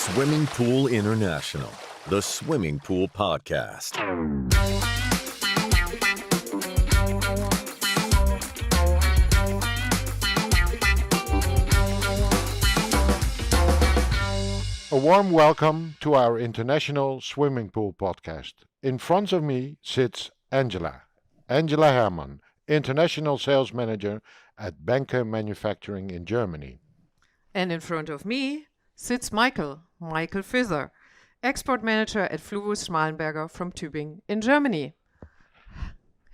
Swimming Pool International, the Swimming Pool Podcast. A warm welcome to our International Swimming Pool Podcast. In front of me sits Angela Hermann, International Sales Manager at Benke Manufacturing in Germany. And in front of me sits Michael Fisser, Export Manager at Fluvius Schmalenberger from Tübingen in Germany.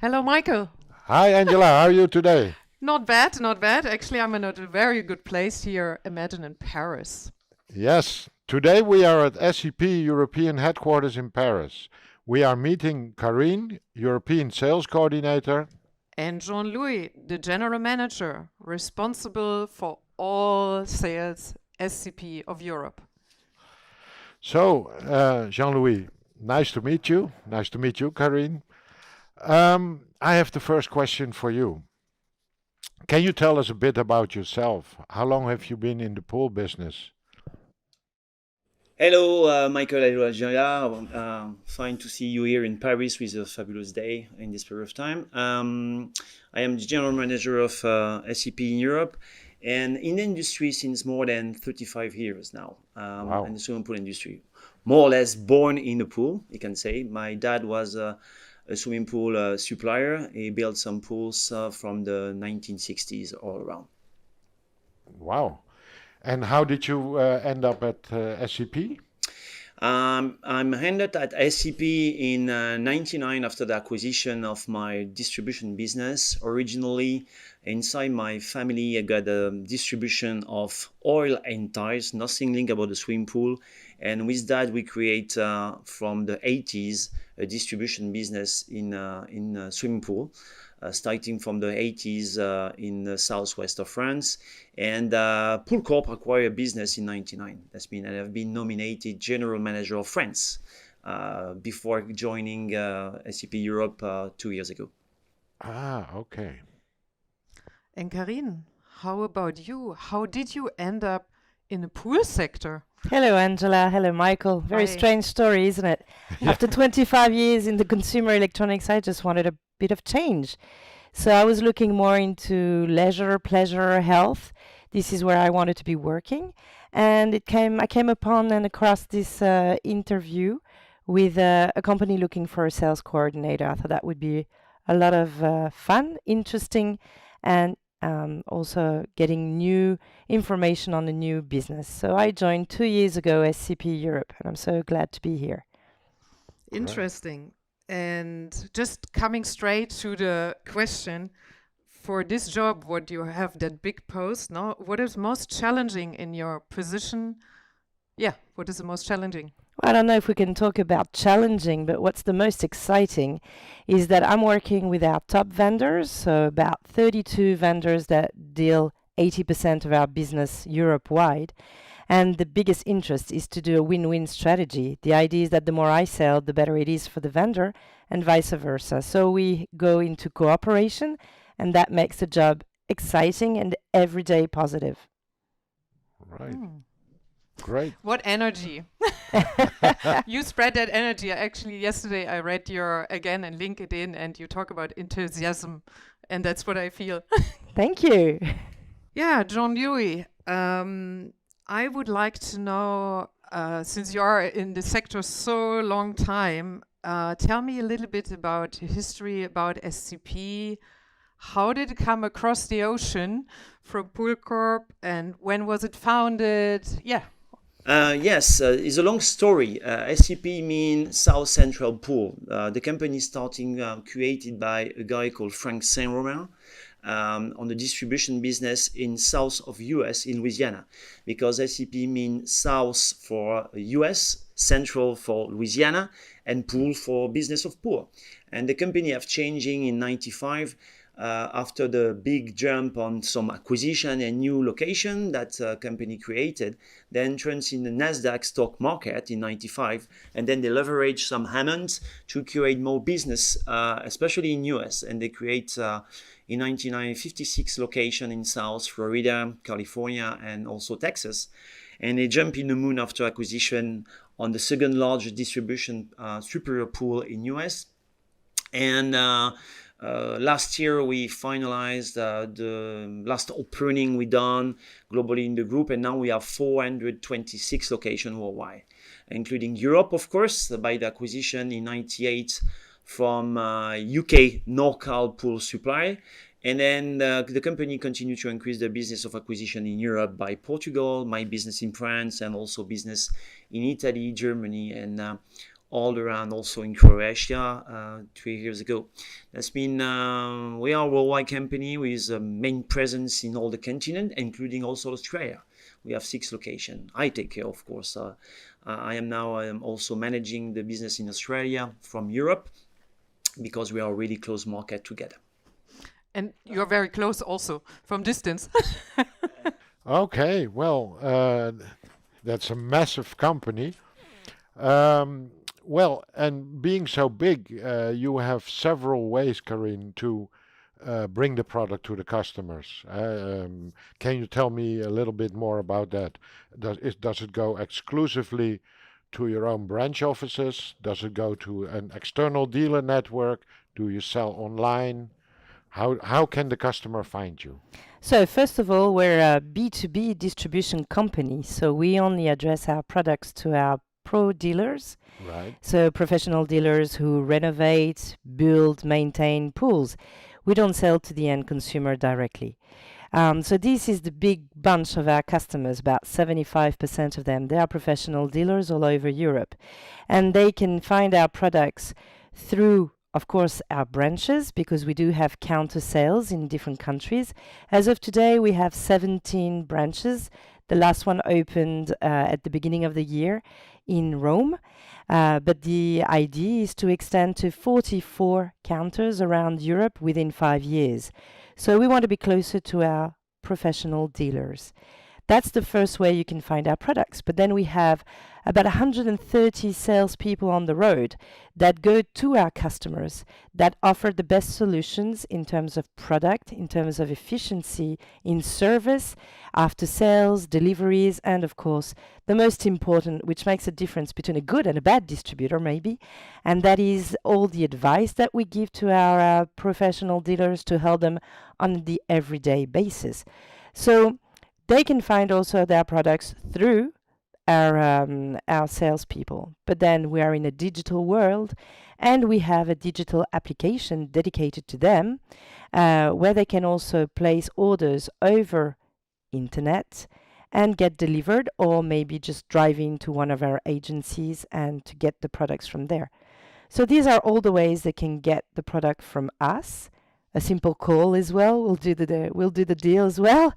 Hello, Michael. Hi, Angela. How are you today? Not bad. Actually, I'm in a very good place here, imagine in Paris. Yes. Today we are at SCP European headquarters in Paris. We are meeting Karine, European Sales Coordinator. And Jean-Louis, the General Manager, responsible for all sales SCP of Europe. So, Jean-Louis, nice to meet you. Nice to meet you, Karine. I have the first question for you. Can you tell us a bit about yourself? How long have you been in the pool business? Hello, Michael. Hello, Algeria. Fine to see you here in Paris with a fabulous day in this period of time. I am the General Manager of SCP in Europe and in the industry since more than 35 years now. Wow. In the swimming pool industry. More or less born in the pool, you can say. My dad was a swimming pool supplier. He built some pools from the 1960s all around. Wow. And how did you end up at SCP? I'm ended at SCP in 99 after the acquisition of my distribution business. Originally, inside my family, I got a distribution of oil and tires, nothing linked about the swimming pool. And with that, we create from the 80s a distribution business in swimming pool. Starting from the 80s in the southwest of France. And Pool Corp acquired a business in 99. That's mean I have been nominated General Manager of France before joining SCP Europe 2 years ago. Ah, okay. And Karine, how about you? How did you end up in the pool sector? Hello, Angela. Hello, Michael. Very Hi. strange story, isn't it? After 25 years in the consumer electronics, I just wanted a bit of change. So I was looking more into leisure, pleasure, health. This is where I wanted to be working. And I came upon and across this interview with a company looking for a sales coordinator. I thought that would be a lot of fun, interesting, and also getting new information on the new business. So I joined 2 years ago SCP Europe, and I'm so glad to be here. Interesting. And just coming straight to the question, for this job, what you have that big post, no? What is most challenging in your position? Yeah, what is the most challenging? Well, I don't know if we can talk about challenging, but what's the most exciting is that I'm working with our top vendors, so about 32 vendors that deal 80% of our business Europe-wide. And the biggest interest is to do a win-win strategy. The idea is that the more I sell, the better it is for the vendor, and vice versa. So we go into cooperation, and that makes the job exciting and everyday positive. Right. Great. What energy. You spread that energy. Actually, yesterday I read your, again, in LinkedIn, and you talk about enthusiasm, and that's what I feel. Thank you. Yeah, Jean-Louis, I would like to know, since you are in the sector so long time, tell me a little bit about history about SCP. How did it come across the ocean from Pool Corp, and when was it founded? Yeah. Yes, it's a long story. SCP means South Central Pool. The company starting created by a guy called Frank Saint-Romain. On the distribution business in south of US in Louisiana, because SCP means south for US, central for Louisiana, and pool for business of pool. And the company have changing in 95 after the big jump on some acquisition and new location that company created, the entrance in the Nasdaq stock market in 95, and then they leverage some Hammonds to create more business, especially in US, and they create in 99 56 location in South Florida, California, and also Texas, and they jump in the moon after acquisition on the second largest distribution superior pool in US. And last year we finalized the last opening we done globally in the group, and now we have 426 locations worldwide, including Europe, of course, by the acquisition in 98 from UK Norcal Pool Supply. And then the company continued to increase the business of acquisition in Europe by Portugal, my business in France, and also business in Italy, Germany, and all around, also in Croatia 3 years ago. That's been, we are a worldwide company with a main presence in all the continent, including also Australia. We have 6 locations. I take care, of course. I am now also managing the business in Australia from Europe, because we are a really close market together. And you're very close also from distance. Okay, well, that's a massive company. Well, and being so big, you have several ways, Karine, to bring the product to the customers. Can you tell me a little bit more about that? Does it go exclusively to your own branch offices? Does it go to an external dealer network? Do you sell online? How can the customer find you? So first of all, we're a B2B distribution company, so we only address our products to our pro dealers. Right. So professional dealers who renovate, build, maintain pools. We don't sell to the end consumer directly. So this is the big bunch of our customers, about 75% of them. They are professional dealers all over Europe. And they can find our products through, of course, our branches, because we do have counter sales in different countries. As of today, we have 17 branches. The last one opened at the beginning of the year in Rome. But the idea is to extend to 44 counters around Europe within 5 years. So we want to be closer to our professional dealers. That's the first way you can find our products. But then we have about 130 salespeople on the road that go to our customers, that offer the best solutions in terms of product, in terms of efficiency, in service, after sales, deliveries, and of course, the most important, which makes a difference between a good and a bad distributor maybe, and that is all the advice that we give to our professional dealers to help them on the everyday basis. So they can find also their products through our salespeople. But then we are in a digital world, and we have a digital application dedicated to them, where they can also place orders over internet and get delivered, or maybe just drive into one of our agencies and to get the products from there. So these are all the ways they can get the product from us. A simple call as well. We'll do the deal as well.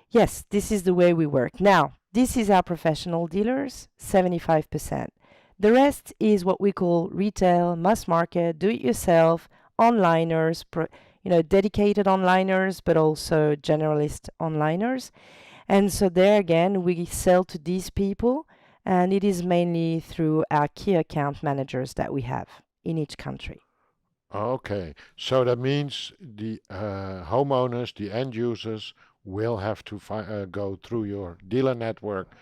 Yes, this is the way we work. Now, this is our professional dealers, 75%. The rest is what we call retail, mass market, do-it-yourself, onliners, dedicated onliners, but also generalist onliners. And so there again, we sell to these people, and it is mainly through our key account managers that we have in each country. Okay, so that means the homeowners, the end users, will have to go through your dealer network.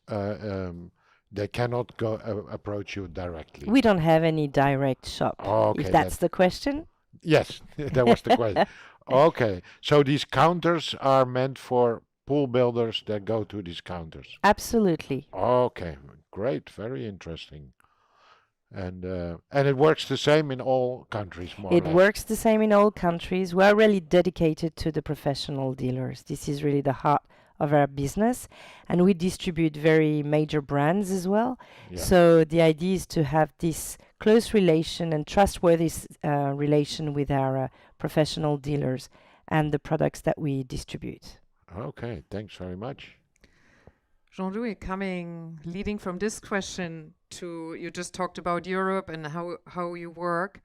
They cannot go approach you directly. We don't have any direct shop, Okay, if that's the question. Yes, that was the question. Okay, so these counters are meant for pool builders that go to these counters. Absolutely. Okay, great, very interesting. And it works the same in all countries, more or It less. works the same in all countries. We are really dedicated to the professional dealers. This is really the heart of our business, and we distribute very major brands as well. Yeah. So the idea is to have this close relation and trustworthy relation with our professional dealers and the products that we distribute. Okay, thanks very much. Jean-Louis, leading from this question to, you just talked about Europe and how you work.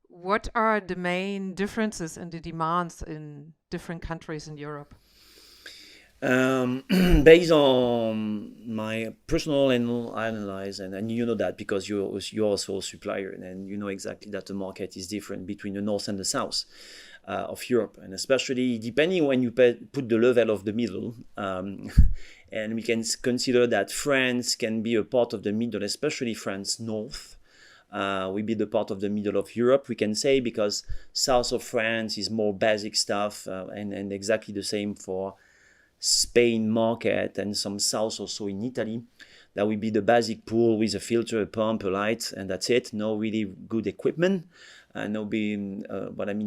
what are the main differences in the demands in different countries in Europe? Based on my personal analysis, and you know that because you're also a supplier, and you know exactly that the market is different between the north and the south of Europe, and especially depending when you put the level of the middle. And we can consider that France can be a part of the middle, especially France north. We be the part of the middle of Europe, we can say, because south of France is more basic stuff, and exactly the same for Spain market and some south also in Italy. That will be the basic pool with a filter, a pump, a light, and that's it. No really good equipment, no being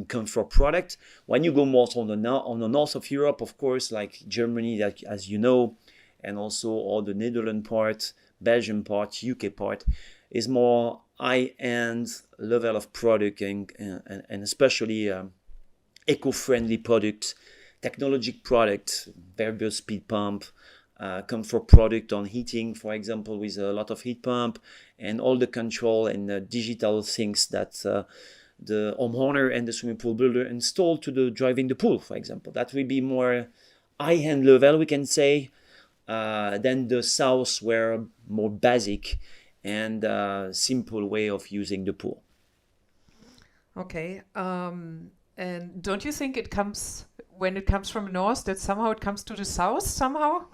comfort product. When you go more on the north of Europe, of course, like Germany, like, as you know, and also all the Netherlands part, Belgium part, UK part, is more high-end level of product and especially eco-friendly products, technological product, variable speed pump, comfort product on heating, for example, with a lot of heat pump, and all the control and digital things that the homeowner and the swimming pool builder install to the driving the pool, for example. That will be more high-end level, we can say, than the south, where more basic and simple way of using the pool. Okay. And don't you think when it comes from north, that somehow it comes to the south somehow?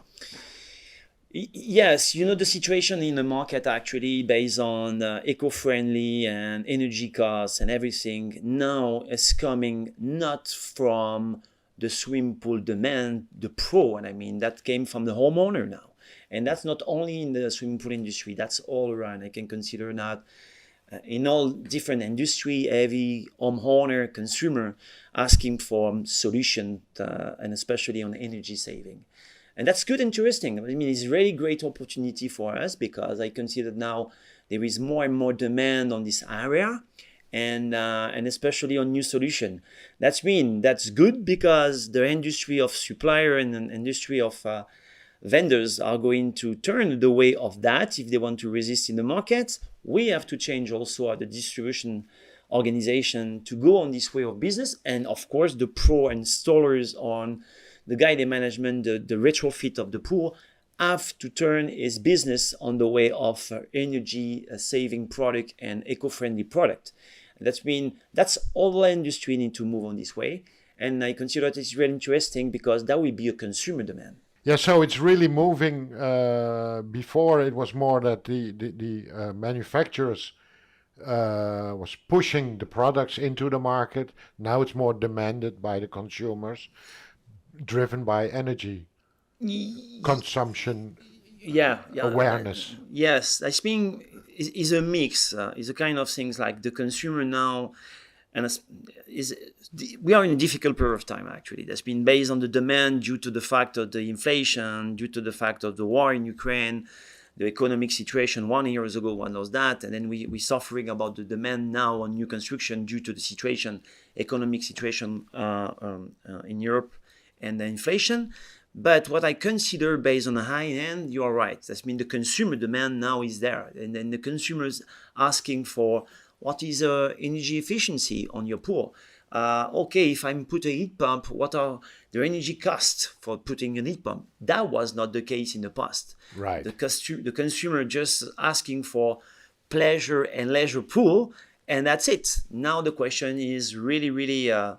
Yes, you know, the situation in the market actually based on eco-friendly and energy costs and everything now is coming not from the swimming pool demand, the pro, and I mean that came from the homeowner now. And that's not only in the swimming pool industry, that's all around. I can consider that in all different industry, every homeowner, consumer asking for solution and especially on energy saving. And that's good, interesting. I mean, it's a really great opportunity for us because I consider now there is more and more demand on this area and especially on new solution. That's good because the industry of supplier and an industry of vendors are going to turn the way of that if they want to resist in the market. We have to change also the distribution organization to go on this way of business. And of course, the pro installers on the guided management, the retrofit of the pool, have to turn his business on the way of energy saving product and eco-friendly product. That's all the industry need to move on this way. And I consider it's really interesting because that will be a consumer demand. Yeah, so it's really moving. Before it was more that the manufacturers was pushing the products into the market. Now it's more demanded by the consumers, driven by energy consumption awareness. Yes, I think is a mix. Is a kind of things like the consumer now, and we are in a difficult period of time actually. That's been based on the demand due to the fact of the inflation, due to the fact of the war in Ukraine, the economic situation 1 year ago was that, and then we suffering about the demand now on new construction due to the situation, economic situation in Europe and the inflation. But what I consider based on the high end, you are right. That means the consumer demand now is there, and then the consumers asking for what is energy efficiency on your pool. Okay, if I put a heat pump, what are the energy costs for putting a heat pump? That was not the case in the past. Right. The consumer just asking for pleasure and leisure pool, and that's it. Now the question is really a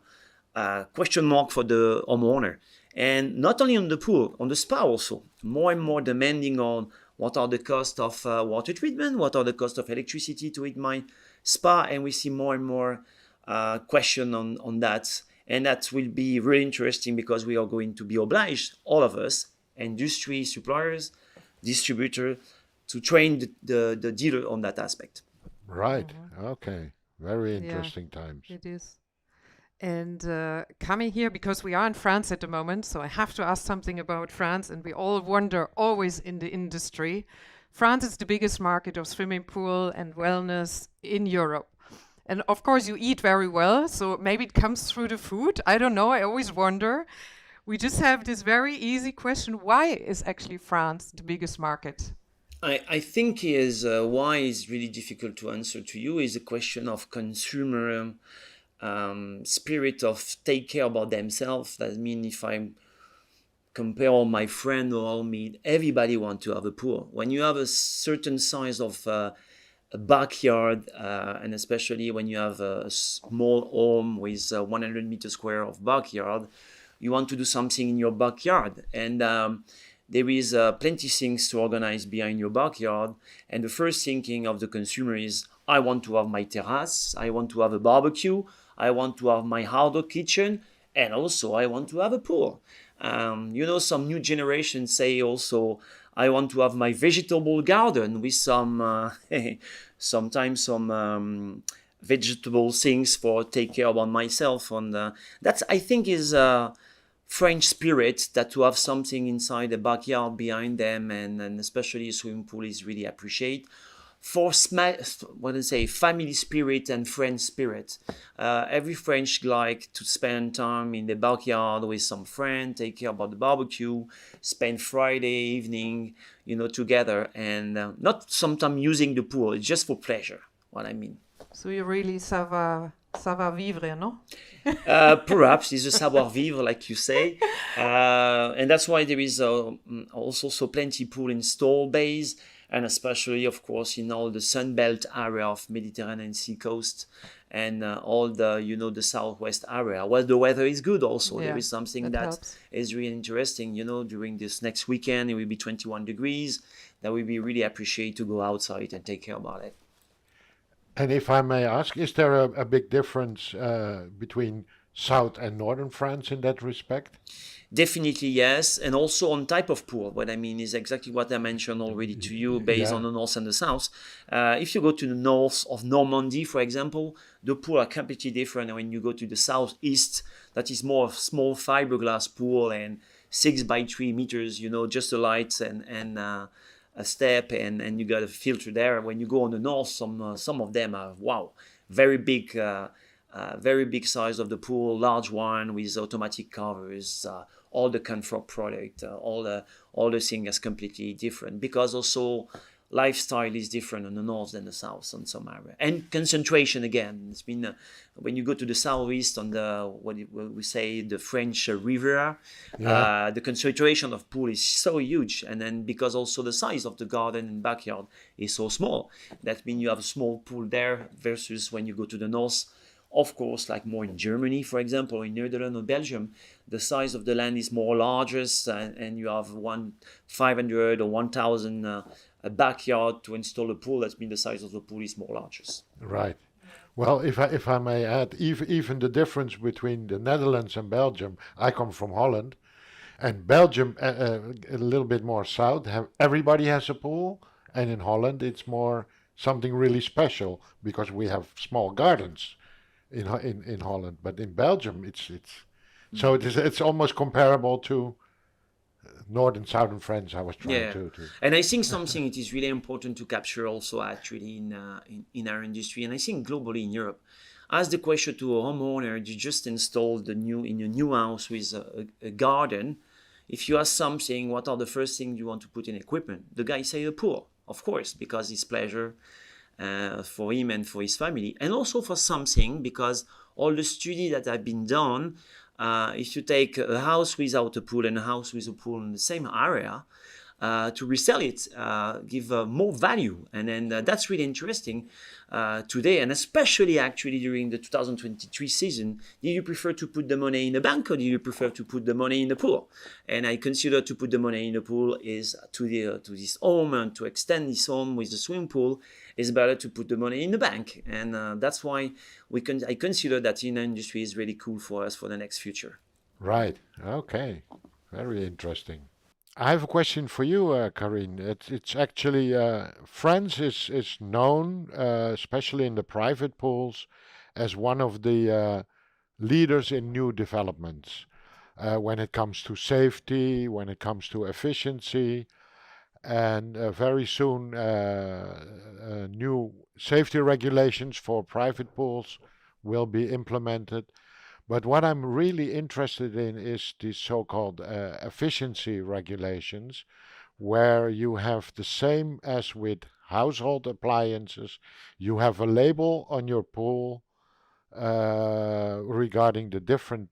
question mark for the homeowner. And not only on the pool, on the spa also. More and more demanding on what are the costs of water treatment, what are the costs of electricity to heat my spa, and we see more and more question on that. And that will be really interesting because we are going to be obliged, all of us, industry, suppliers, distributor, to train the dealer on that aspect. Right. Okay. Very interesting times. It is. And coming here, because we are in France at the moment, so I have to ask something about France, and we all wonder always in the industry. France is the biggest market of swimming pool and wellness in Europe. And of course you eat very well, so maybe it comes through the food. I don't know, I always wonder. We just have this very easy question. Why is actually France the biggest market? I think is why it's really difficult to answer to you is a question of consumer spirit of take care about themselves. That means if I compare all my friend or all me, everybody want to have a pool. When you have a certain size of a backyard, and especially when you have a small home with 100 meters square of backyard, you want to do something in your backyard. And there is plenty things to organize behind your backyard. And the first thinking of the consumer is, I want to have my terrace, I want to have a barbecue, I want to have my outdoor kitchen, and also I want to have a pool. Some new generations say also, I want to have my vegetable garden with some, sometimes some vegetable things for take care about myself. And that's, I think, is French spirit that to have something inside the backyard behind them, and especially a swimming pool is really appreciate. For family spirit and friend spirit. Every French like to spend time in the backyard with some friend, take care about the barbecue, spend Friday evening, together, and not sometimes using the pool. It's just for pleasure. What I mean. So you really savoir vivre, no? Perhaps it's a savoir vivre, like you say, and that's why there is also so plenty pool installed base. And especially, of course, in all the Sunbelt area of Mediterranean Sea coast and all the, the southwest area, where the weather is good also. There is something that is really interesting, during this next weekend, it will be 21 degrees. That will be really appreciate to go outside and take care about it. And if I may ask, is there a big difference between South and Northern France in that respect? Definitely yes, and also on type of pool. What I mean is exactly what I mentioned already to you, based on the north and the south. If you go to the north of Normandy, for example, the pool are completely different. When you go to the southeast, that is more of small fiberglass pool and 6 by 3 meters. Just the lights and a step, and you got a filter there. When you go on the north, some of them are very big. Very big size of the pool, large one with automatic covers, all the comfort product, all the thing is completely different, because also lifestyle is different in the north than the south on some area. And concentration again, it's been when you go to the southeast on the what we say the French Riviera, the concentration of pool is so huge, and then because also the size of the garden and backyard is so small, that means you have a small pool there versus when you go to the north. Of course, like more in Germany, for example, in Netherlands or Belgium, the size of the land is more larger, and you have 500 or 1,000 a backyard to install a pool. That's means the size of the pool is more larger. Right. Well, if I may add, even the difference between the Netherlands and Belgium, I come from Holland, and Belgium a little bit more south. Everybody has a pool, and in Holland it's more something really special because we have small gardens. In Holland, but in Belgium it's almost comparable to northern southern France. I was trying to. And I think something it is really important to capture also actually in our industry, and I think globally in Europe. Ask the question to a homeowner: you just installed in a new house with a garden. If you ask something, what are the first things you want to put in equipment? The guy say a pool, of course, because it's pleasure. For him and for his family, and also for something, because all the study that have been done, if you take a house without a pool and a house with a pool in the same area, to resell it, give more value, and then that's really interesting today, and especially actually during the 2023 season. Do you prefer to put the money in the bank, or do you prefer to put the money in the pool? And I consider to put the money in the pool is to this home, and to extend this home with the swimming pool is better to put the money in the bank, and that's why I consider that in the industry is really cool for us for the next future. Right. Okay. Very interesting. I have a question for you, Karine. It's actually France is known, especially in the private pools, as one of the leaders in new developments when it comes to safety, when it comes to efficiency, and very soon new safety regulations for private pools will be implemented. But what I'm really interested in is the so-called efficiency regulations, where you have the same as with household appliances. You have a label on your pool regarding the different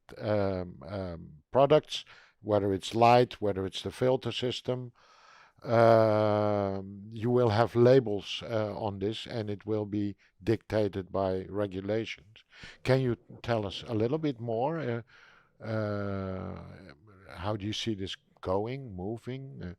products, whether it's light, whether it's the filter system. You will have labels on this, and it will be dictated by regulations. Can you tell us a little bit more? How do you see this going, moving?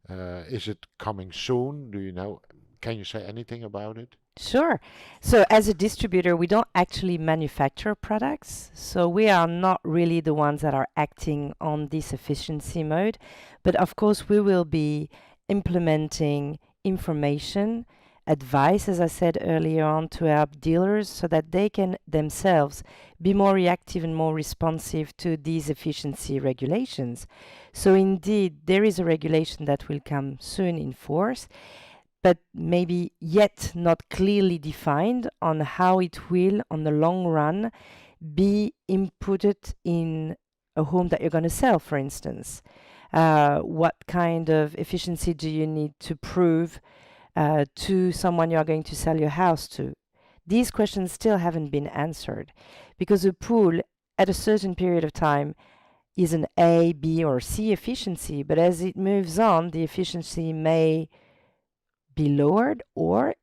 Is it coming soon? Do you know? Can you say anything about it? Sure. So as a distributor, we don't actually manufacture products. So we are not really the ones that are acting on this efficiency mode. But of course, we will be implementing information, advice, as I said earlier on, to our dealers so that they can themselves be more reactive and more responsive to these efficiency regulations. So indeed, there is a regulation that will come soon in force, but maybe yet not clearly defined on how it will, on the long run, be inputted in a home that you're going to sell, for instance. What kind of efficiency do you need to prove to someone you are going to sell your house to? These questions still haven't been answered because a pool at a certain period of time is an A, B, or C efficiency, but as it moves on, the efficiency may be lowered, or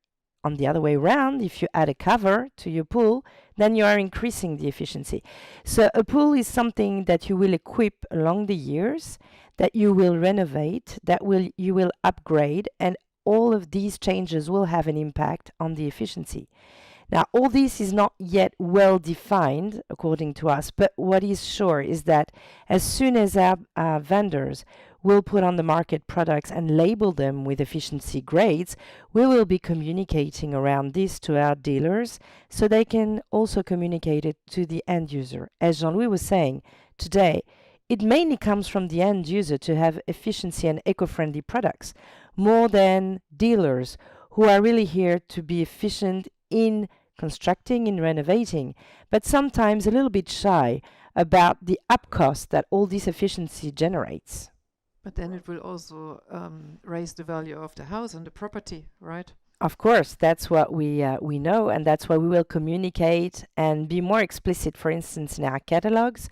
on the other way around, if you add a cover to your pool, then you are increasing the efficiency. So a pool is something that you will equip along the years, that you will renovate, you will upgrade, and all of these changes will have an impact on the efficiency. Now, all this is not yet well defined according to us, but what is sure is that as soon as our vendors will put on the market products and label them with efficiency grades, we will be communicating around this to our dealers so they can also communicate it to the end user. As Jean-Louis was saying, today, it mainly comes from the end user to have efficiency and eco-friendly products, more than dealers who are really here to be efficient in constructing, in renovating, but sometimes a little bit shy about the up cost that all this efficiency generates. But then it will also raise the value of the house and the property, right? Of course, that's what we know, and that's why we will communicate and be more explicit. For instance, in our catalogs,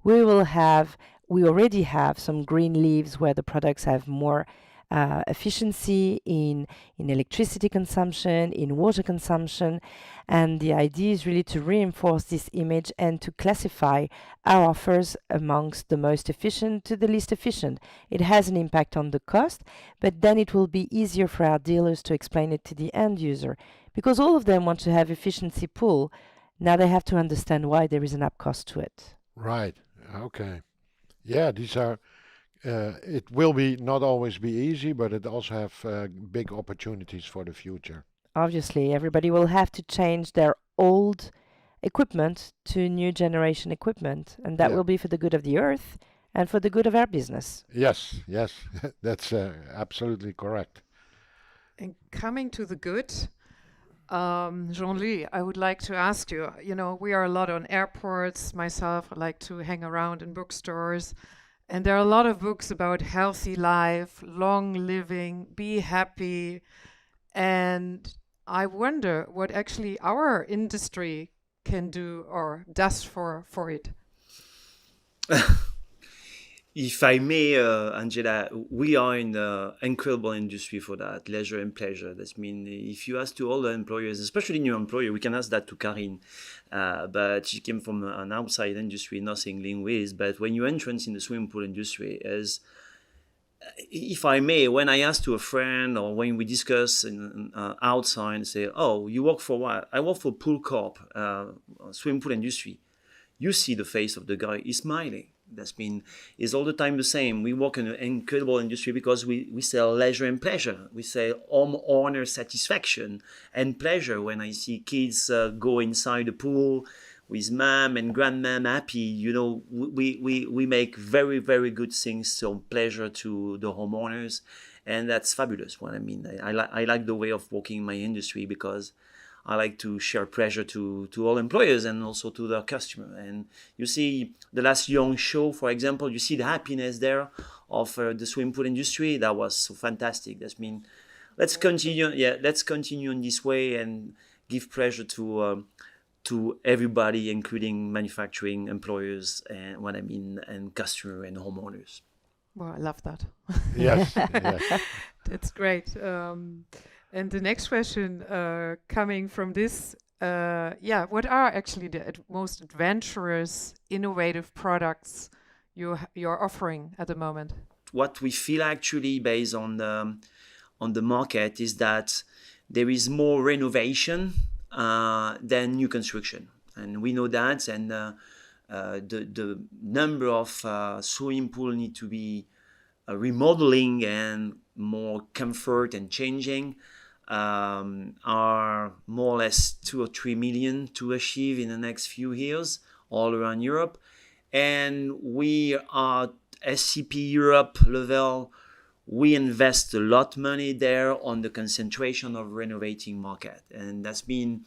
we already have some green leaves where the products have more efficiency in electricity consumption, in water consumption, and the idea is really to reinforce this image and to classify our offers amongst the most efficient to the least efficient. It has an impact on the cost, but then it will be easier for our dealers to explain it to the end user, because all of them want to have efficiency pool. Now they have to understand why there is an up cost to it. Right. Okay. Yeah, these are. It will be not always be easy, but it also have big opportunities for the future. Obviously, everybody will have to change their old equipment to new generation equipment, and that Yeah. will be for the good of the earth and for the good of our business. Yes, yes, that's absolutely correct. And coming to the good, Jean-Louis, I would like to ask you, we are a lot on airports. Myself, I like to hang around in bookstores. And there are a lot of books about healthy life, long living, be happy. And I wonder what actually our industry can do or does for it. If I may, Angela, we are in an incredible industry for that, leisure and pleasure. That means if you ask to all the employers, especially new employer, we can ask that to Karine, but she came from an outside industry, nothing linked with. But when you entrance in the swimming pool industry, as if I may, when I ask to a friend or when we discuss outside and say, oh, you work for what? I work for Pool Corp, swimming pool industry. You see the face of the guy, he's smiling. That's mean is all the time the same. We work in an incredible industry because we sell leisure and pleasure. We sell homeowner satisfaction and pleasure. When I see kids go inside the pool with mom and grandmom happy, we make very, very good things, so pleasure to the homeowners, and that's fabulous. What I mean, I like the way of working in my industry because I like to share pleasure to all employers and also to their customer. And you see the last Young show, for example, you see the happiness there of the swimming pool industry. That was so fantastic. That's mean, let's continue. Yeah, let's continue in this way and give pleasure to everybody, including manufacturing employers and and customer and homeowners. Well, I love that. Yes, yes. That's great. And the next question coming from this, what are actually the most adventurous, innovative products you're offering at the moment? What we feel actually based on the market is that there is more renovation than new construction, and we know that. And the number of swimming pool need to be remodeling and more comfort and changing are more or less 2 or 3 million to achieve in the next few years all around Europe. And we are SCP Europe level. We invest a lot of money there on the concentration of renovating market. And that's been,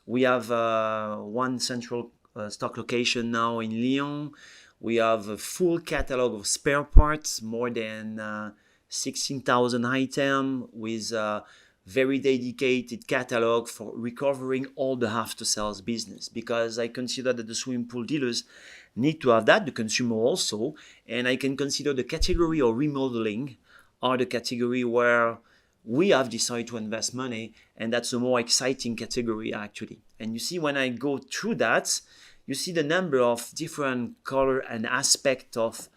we have one central stock location now in Lyon. We have a full catalog of spare parts, more than 16,000 items, with a very dedicated catalog for recovering all the after-sales business. Because I consider that the swimming pool dealers need to have that, the consumer also. And I can consider the category of remodeling are the category where we have decided to invest money, and that's a more exciting category actually. And you see, when I go through that, you see the number of different color and aspect of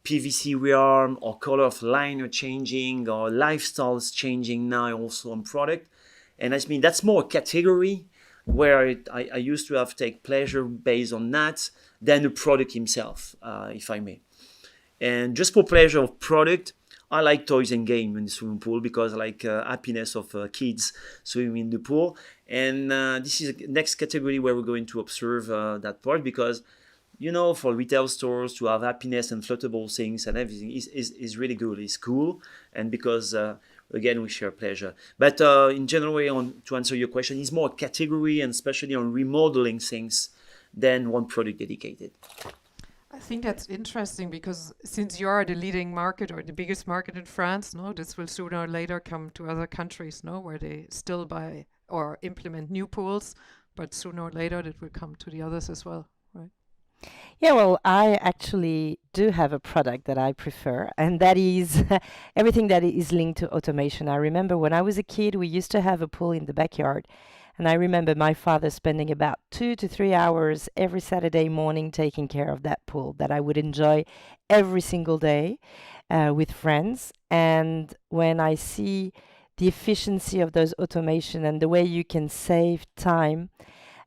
PVC rearm or color of liner changing or lifestyles changing now also on product. And I mean, that's more a category where I used to have take pleasure based on that than the product himself, if I may. And just for pleasure of product, I like toys and games in the swimming pool because I like happiness of kids swimming in the pool. And this is the next category where we're going to observe that part, because, you know, for retail stores to have happiness and floatable things and everything is really good. It's cool. And because, again, we share pleasure. But in general, to answer your question, it's more a category, and especially on remodeling things, than one product dedicated. I think that's interesting, because since you are the leading market or the biggest market in France, no, this will sooner or later come to other countries, no, where they still buy or implement new pools, but sooner or later it will come to the others as well, right? Yeah, well, I actually do have a product that I prefer, and that is everything that is linked to automation. I remember when I was a kid, we used to have a pool in the backyard. And I remember my father spending about 2 to 3 hours every Saturday morning taking care of that pool that I would enjoy every single day with friends. And when I see the efficiency of those automation and the way you can save time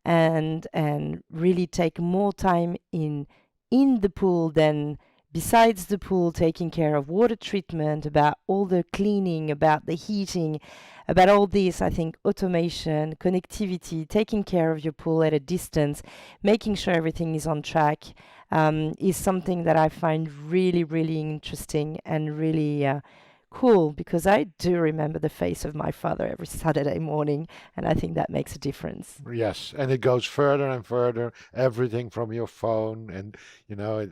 and really take more time in the pool than besides the pool, taking care of water treatment, about all the cleaning, about the heating, about all this, I think automation, connectivity, taking care of your pool at a distance, making sure everything is on track, is something that I find really, really interesting and really cool, because I do remember the face of my father every Saturday morning, and I think that makes a difference. Yes, and it goes further and further, everything from your phone, and you know,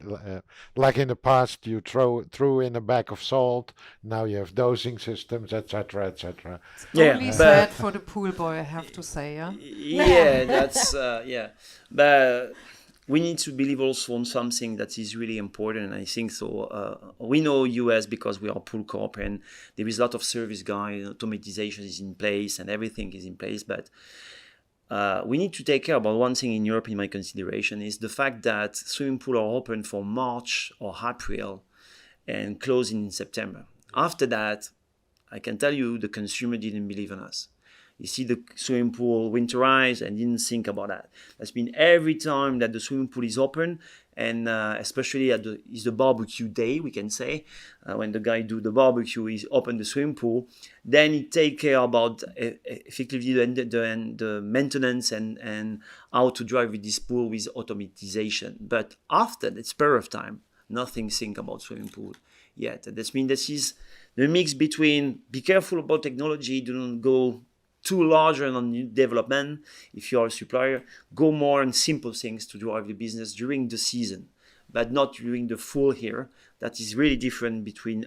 like in the past you threw in a bag of salt, now you have dosing systems, etc., etc. Yeah, Only sad for the pool boy, I have to say, yeah? Yeah, that's, yeah. But we need to believe also on something that is really important, and I think so. We know US because we are pool corp, and there is a lot of service guy, automatization is in place, and everything is in place. But we need to take care about one thing in Europe, in my consideration, is the fact that swimming pools are open for March or April and closing in September. After that, I can tell you the consumer didn't believe in us. You see the swimming pool winterize and didn't think about that. That's been every time that the swimming pool is open, and especially is the barbecue day, we can say, when the guy do the barbecue, is open the swimming pool, then he take care about effectively the maintenance and how to drive with this pool with automatization. But after that spare of time, nothing think about swimming pool yet. That means this is the mix between be careful about technology, do not go too larger on new development. If you are a supplier, go more on simple things to drive the business during the season. but not during the full year. That is really different between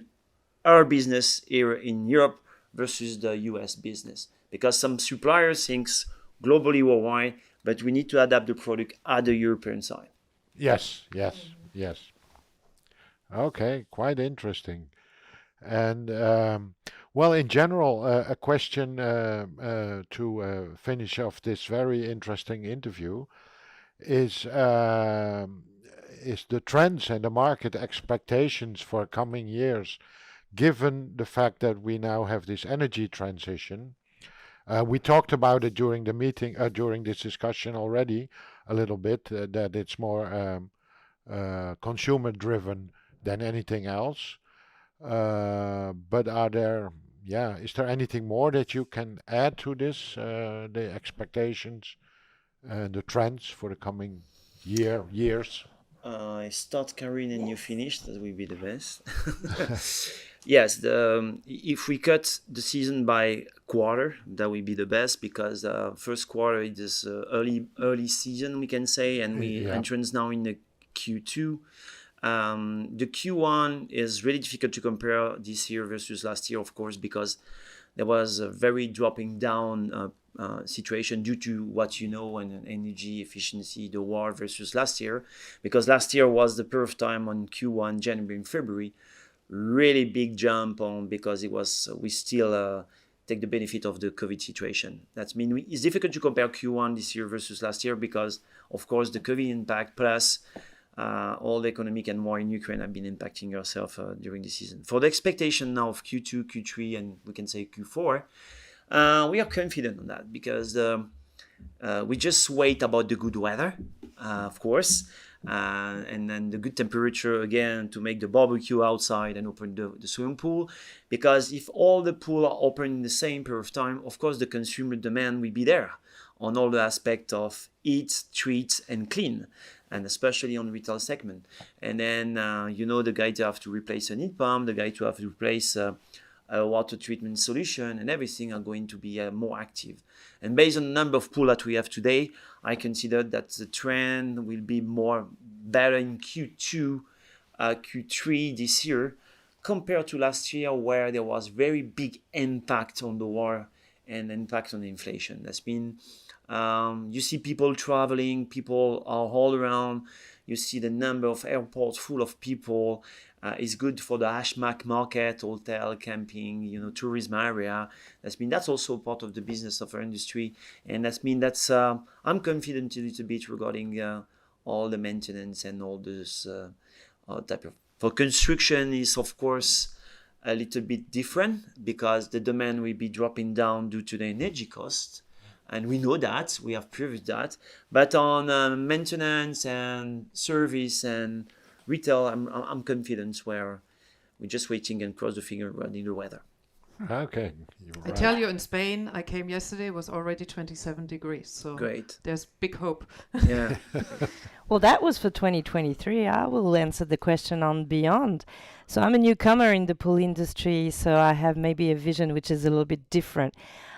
our business here in Europe versus the US business, because some suppliers think globally worldwide, but we need to adapt the product at the European side. Yes, yes, yes. Okay, quite interesting. And well, in general, a question to finish off this very interesting interview is the trends and the market expectations for coming years, given the fact that we now have this energy transition. We talked about it during the meeting, during this discussion already a little bit, that it's more consumer driven than anything else. But is there anything more that you can add to this, the expectations and the trends for the coming years? I start, Karine, and you finish. That will be the best. Yes, if we cut the season by quarter, that will be the best, because first quarter it is early season, we can say, and we entrance now in the Q2. The Q1 is really difficult to compare this year versus last year, of course, because there was a very dropping down situation due to what you know, and energy efficiency, the war versus last year, because last year was the perfect time on Q1, January and February, really big jump on, because it was we still take the benefit of the COVID situation. That means it's difficult to compare Q1 this year versus last year, because of course the COVID impact plus all the economic and war in Ukraine have been impacting ourselves during the season. For the expectation now of Q2, Q3, and we can say Q4, we are confident on that, because we just wait about the good weather, of course, and then the good temperature again to make the barbecue outside and open the swimming pool. Because if all the pools are open in the same period of time, of course the consumer demand will be there on all the aspects of eat, treat, and clean, and especially on retail segment. And then the guy to have to replace a heat pump, the guy to have to replace a water treatment solution, and everything are going to be more active. And based on the number of pools that we have today, I consider that the trend will be more better in Q2, Q3 this year, compared to last year, where there was very big impact on the war and impact on the inflation. That's been, you see people traveling, people are all around. You see the number of airports full of people. Is good for the HMAC market, hotel, camping, tourism area. That's also part of the business of our industry, and I'm confident a little bit regarding all the maintenance and all this type of. For construction is of course a little bit different, because the demand will be dropping down due to the energy cost, and we know that, we have proved that. But on maintenance and service and retail, I'm confident, where we're just waiting and cross the finger regarding the weather. Okay. I tell you, in Spain, I came yesterday, it was already 27 degrees. So great. There's big hope. Yeah. Well, that was for 2023. I will answer the question on beyond. So I'm a newcomer in the pool industry, so I have maybe a vision which is a little bit different.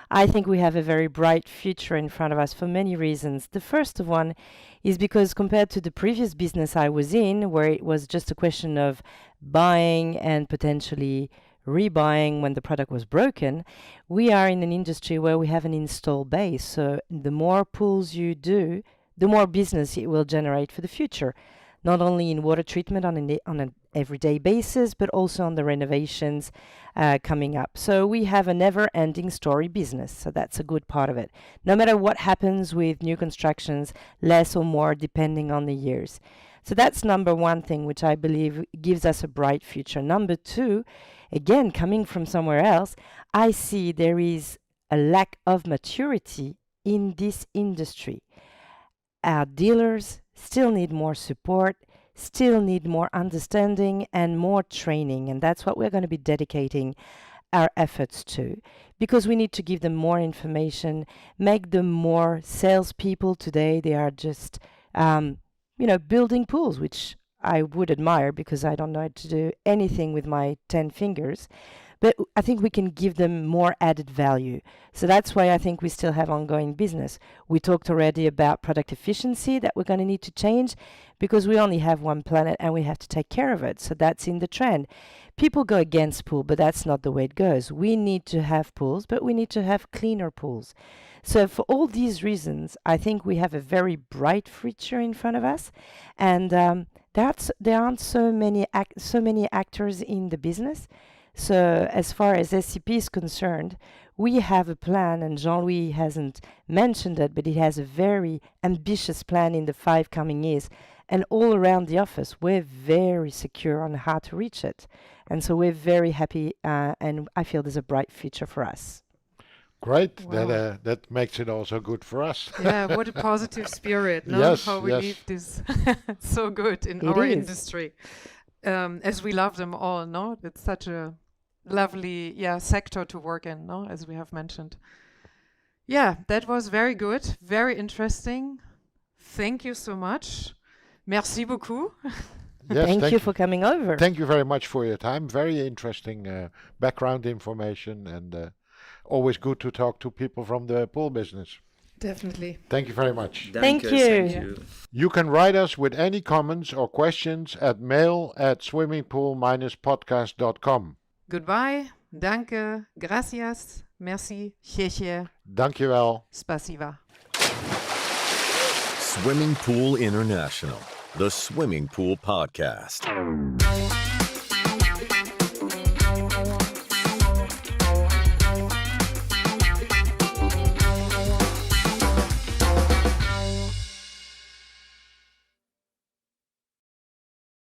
I think we have a very bright future in front of us for many reasons. The first of one is because compared to the previous business I was in, where it was just a question of buying and potentially rebuying when the product was broken, we are in an industry where we have an install base. So the more pools you do, the more business it will generate for the future, not only in water treatment on an everyday basis, but also on the renovations coming up. So we have a never-ending story business. So that's a good part of it. No matter what happens with new constructions, less or more depending on the years. So that's number one thing, which I believe gives us a bright future. Number two, again, coming from somewhere else, I see there is a lack of maturity in this industry. Our dealers still need more support, still need more understanding and more training. And that's what we're going to be dedicating our efforts to, because we need to give them more information, make them more salespeople. Today, they are just, building pools, which I would admire, because I don't know how to do anything with my 10 fingers. but I think we can give them more added value. So that's why I think we still have ongoing business. We talked already about product efficiency that we're going to need to change because we only have one planet and we have to take care of it. So that's in the trend. People go against pool, but that's not the way it goes. We need to have pools, but we need to have cleaner pools. So for all these reasons, I think we have a very bright future in front of us, and there aren't so many actors in the business. So as far as SCP is concerned, we have a plan, and Jean-Louis hasn't mentioned it, but he has a very ambitious plan in the 5 coming years. And all around the office, we're very secure on how to reach it. And so we're very happy, and I feel there's a bright future for us. Great. Wow. That makes it also good for us. Yeah, what a positive spirit, no? Yes, How we yes. leave this so good in It our is. industry. As we love them all, no? It's such a lovely, sector to work in, no? As we have mentioned. Yeah, that was very good, very interesting. Thank you so much. Merci beaucoup. Yes, Thank you for coming over. Thank you very much for your time. Very interesting background information, and always good to talk to people from the pool business. Definitely. Thank you very much. Thank Danke, you. Thank you. You can write us with any comments or questions at mail@swimmingpool-podcast.com. Goodbye. Danke. Gracias. Merci. Jeje. Dankjewel. Spasiba. Swimming Pool International, the Swimming Pool Podcast.